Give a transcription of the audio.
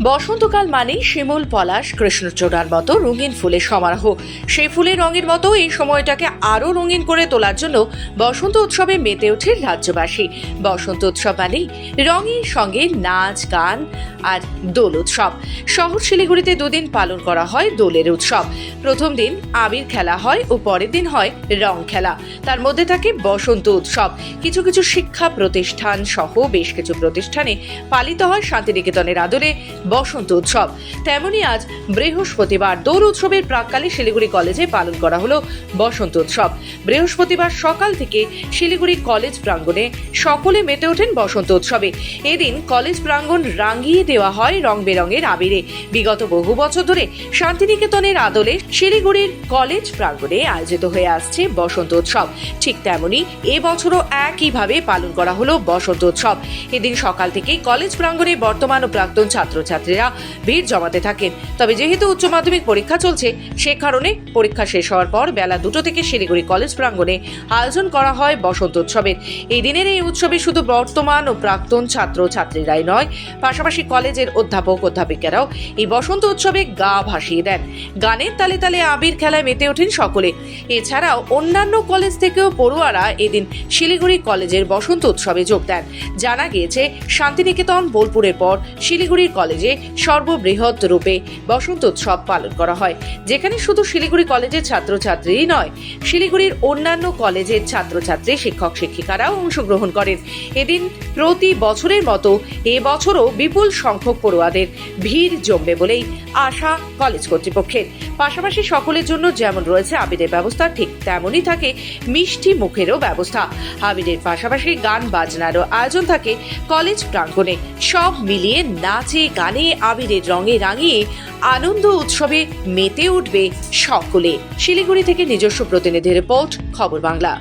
বসন্তকাল মানেই শিমুল, পলাশ, কৃষ্ণচূড়ার মতো রঙিন ফুলের সমারোহ। সেই ফুলের রঙের মতো এই সময়টাকে আরো রঙিন করে তোলার জন্য বসন্ত উৎসবে মেতে ওঠে রাজ্যবাসী। বসন্ত উৎসব মানেই রঙের সঙ্গে নাচ, গান আর দোল উৎসব। শহর শিলিগুড়িতে দুদিন পালন করা হয় দোলের উৎসব। প্রথম দিন আবির খেলা হয় ও পরের দিন হয় রং খেলা। তার মধ্যে থাকে বসন্ত উৎসব। কিছু কিছু শিক্ষা প্রতিষ্ঠান সহ বেশ কিছু প্রতিষ্ঠানে পালিত হয় শান্তিনিকেতনের আদলে বসন্ত উৎসব। তেমনি আজ বৃহস্পতিবার দোল উৎসবের প্রাক্কালে শিলিগুড়ি কলেজে পালন করা হলো বসন্ত উৎসব। বৃহস্পতিবার সকাল থেকে শিলিগুড়ি কলেজ প্রাঙ্গণে সকলে মেতে ওঠেন বসন্ত উৎসবে। এদিন কলেজ প্রাঙ্গণ রাঙিয়ে দেওয়া হয় রং বেরঙের আবিরে। বিগত বহু বছর ধরে শান্তিনিকেতনের আদলে শিলিগুড়ির কলেজ প্রাঙ্গণে আয়োজিত হয়ে আসছে বসন্ত উৎসব। ঠিক তেমনি এবছরও একইভাবে পালন করা হলো বসন্ত উৎসব। এদিন সকাল থেকে কলেজ প্রাঙ্গণে বর্তমান ও প্রাক্তন ছাত্রছাত্রীরা ভিড় জমাতে থাকেন। তবে যেহেতু উচ্চ মাধ্যমিক পরীক্ষা চলছে, সে কারণে পরীক্ষা শেষ হওয়ার পর বেলা 2টো থেকে শিলিগুড়ি কলেজ প্রাঙ্গণে আয়োজন করা হয় বসন্ত উৎসবের। এই দিনের এই উৎসবে শুধু বর্তমান ও প্রাক্তন ছাত্রছাত্রীরাই নয়, পাশাপাশি কলেজের অধ্যাপক অধ্যাপিকারাও এই বসন্ত উৎসবে গা ভাসিয়ে দেন। গানের তালে তালে আবির খেলায় মেতে ওঠেন সকলে। এছাড়াও অন্যান্য কলেজ থেকেও পড়ুয়ারা এদিন শিলিগুড়ি কলেজের বসন্ত উৎসবে যোগ দেন। জানা গিয়েছে, শান্তিনিকেতন, বোলপুরের পর শিলিগুড়ির কলেজে সর্ববৃহৎ রূপে বসন্ত উৎসব পালন করা হয়, যেখানে শুধু শিলিগুড়ি কলেজের ছাত্রছাত্রীই নয়, শিলিগুড়ির অন্যান্য কলেজের ছাত্রছাত্রী, শিক্ষক শিক্ষিকারাও অংশগ্রহণ করেন। এদিন প্রতি বছরের মতো এবছরও বিপুল সংখ্যক পড়ুয়াদের ভিড় জমবে বলেই আশা কলেজ কর্তৃপক্ষের। পাশাপাশি সকলের জন্য যেমন রয়েছে আবিরের ব্যবস্থা, ঠিক তেমনই থাকে মিষ্টি মুখেরও ব্যবস্থা। আবিরের পাশাপাশি গান বাজনারও আয়োজন থাকে কলেজ প্রাঙ্গণে। সব মিলিয়ে নাচে, গানে, আবিরের রঙে রাঙিয়ে আনন্দ উৎসবে মেতে উঠবে সকলে। শিলিগুড়ি থেকে নিজস্ব প্রতিনিধি রিপোর্ট, খবর বাংলা।